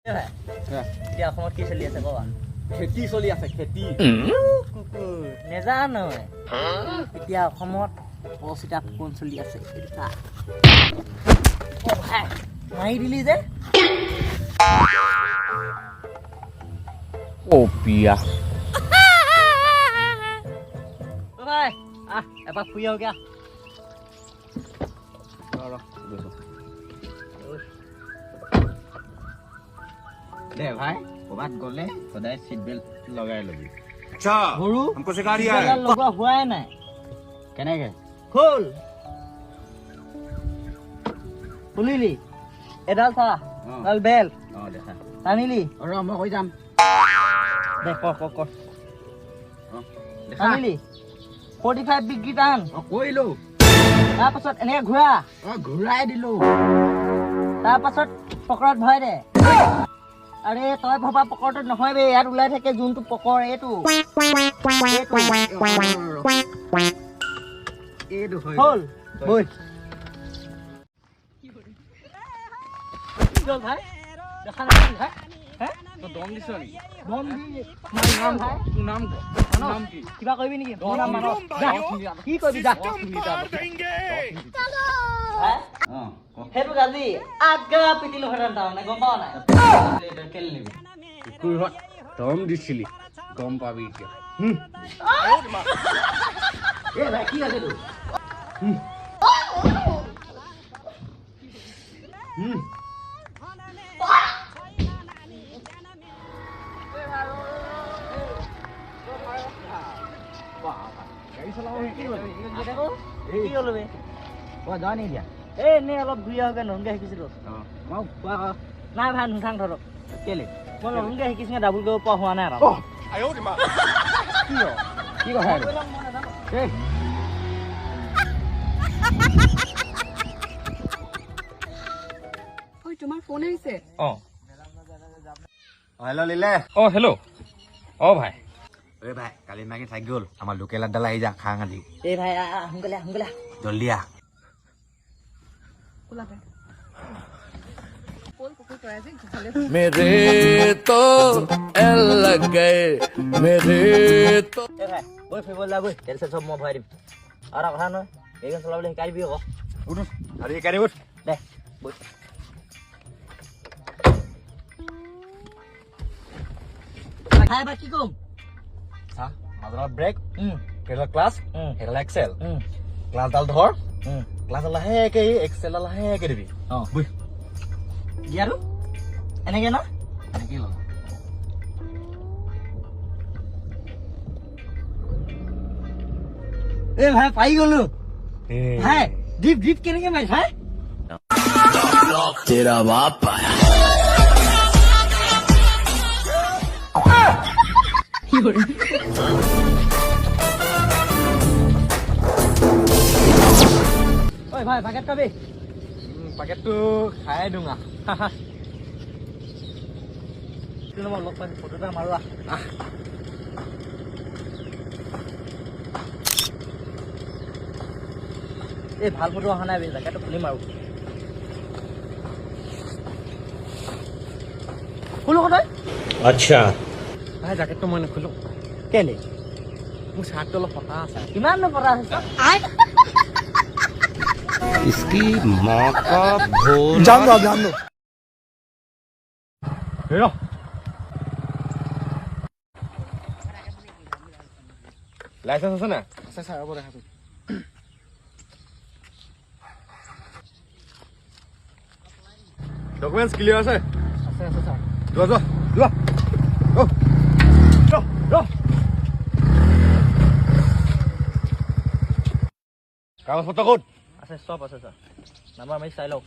এতিয়া অসমত কি চলি আছে কবা খেতি চলি আছে খেতি কুকুৰ নেজানো এতিয়া অসমত অচিতা কোন চলি আছে মাৰি দিলি যে ও পিয়া ভাই আহ এবাৰ ফুৰি আহোগে दे भाई बात गले सदाय सीट बेल्ट लगाए लगी अच्छा गुरु हमको सिखा दिया है লগোৱা হোৱাই নাই কেনেকে খোল খুলিলি এডাল চা এডাল বেল দেখা টানিলি আৰু মই কৈ যাম দে ক টানিলি 45 ডিগ্ৰী টান কৈলো তাৰপাছত এনেকে ঘূৰা ঘূৰাই দিলো তাৰপাছত পকৰত ভৰাই দে আৰে তই ভাবা পকৰটো নহয় বে ইয়াত উলাই থাকে যোনটো পকৰ এইটো হল বই চল ভাই দেখা না ভাই হ্যাঁ তো দম দিছ নি বম দি নাম ভাই নাম নাম কি কিবা কইবি নেকি মোৰ নাম মানো কি কইবি যা হ্যাঁ হেতু গাজি আগা পিটিলো হেতান তানে গম পাও নাই কেল নিবি কুকুৰ দম দিছিলি গম পাবি এতিয়া এ ভাই কি আছে তো গাড়ী চলাব কি হ'ল কি হল বে যোৱা নাই দিয়া এ নে অলপ ঘূৰি আহোগে ননগে শিকিছিলো মই কোৱা নাই ভাই নুঠাং ধৰক কেলে মই ননগে শিকিছিনে ডাবুল কৰিব পৰা হোৱা নাই আৰু কি কথা এই ঐ তোমাৰ ফোন আহিছে হেল্ল' লিলে হেল্ল' ভাই ঐ ভাই কালি মাকে থাকি গ'ল আমাৰ লোকেল আডাল আহি যা খাং আজি এই ভাই সোনকালে সোনকালে জল্দি আহ ওলাবে বল কুকুৰ তৰাই যে ভালে मेरे तो एल लग गए मेरे तो এই ভাই বৈ ফুৰিব যা বৈ তেল চেল চব মই ভৰাই দিম আৰু কথা নহয় এইখন চলাবলৈ শিকাই দিবি আকৌ উঠ আৰু এই গাড়ী উঠ দে বৈ ভাই এবাৰ কি কম চা মাজৰ ব্ৰেক উম কেলা ক্লাছ হেলা এক্সেল ক্লাছডাল ধৰ ক্লাছ লাহেকে এক্সেল লাহেকে দিবি বুই গিয়াৰো এনেকে না এনেকে লওঁ এই ভাই পাই গলো ভাই ডিপ ডিপ কেনেকে মাৰিছ ভাই तेरा बाप आया ঐ ভাই পাকেট খাবি পেকেটটো খাই দিওঁ মই লগ পাইছো ফটো এটা মাৰো এই ভাল ফটো অহা নাই জেকেটটো খুলিম আৰু খোলো তই আচ্ছা ভাই জেকেটটো মই নোখোলো কেলে মোৰ চাৰ্টটো অলপ ফটা আছে কিমান নো পৰা আছে इसकी माँ का भोल जान दो हेरो লাইসেন্স আছে না আছে স্যার আবার দেখাবো ডকুমেন্টস ক্লিয়ার আছে আছে আছে স্যার যোৱা কাগজ পত্ৰ ক'ত আছে চব আছে স্যাৰ নাম্বাৰ মাৰি চাই লওক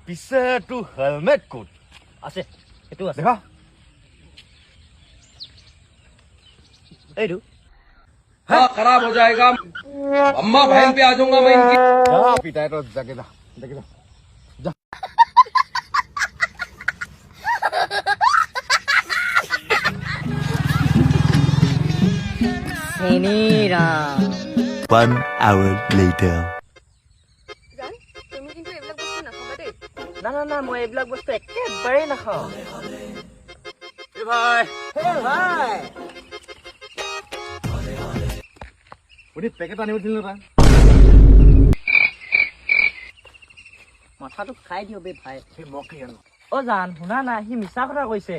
পিছে তোৰ হেলমেট ক'ত আছে সেইটো আছে দেখা এইটো खराब हो जाएगा अम्मा बहन पे आ जाऊंगा मैं इनकी যা পিতাই তো যাকে যা দেখে যা চেনিৰাম 1 hour later. জান তুমি কিন্তু এইবিলাক বস্তু নাখাবা দেই না না না মই এইবিলাক বস্তু একে একবাৰেই নাখাওঁ এ ভাই হে ভাই আপুনি পেকেট আনিব দিলে না মাথাটো খাই দিওঁ বে ভাই সেই মোক কি আনো অ জান শুনা না সি মিছা কথা কৈছে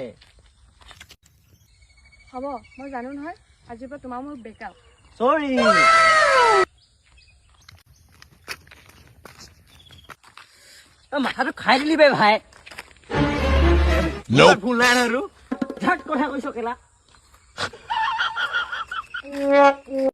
হ'ব মই জানো নহয় আজিৰ পৰা তোমাৰ মোৰ বেকআপ চৰি মাথাটো খাই দিলি বে ভাই ভুল নাই আৰু ঝাট কথা কৈছ কেলা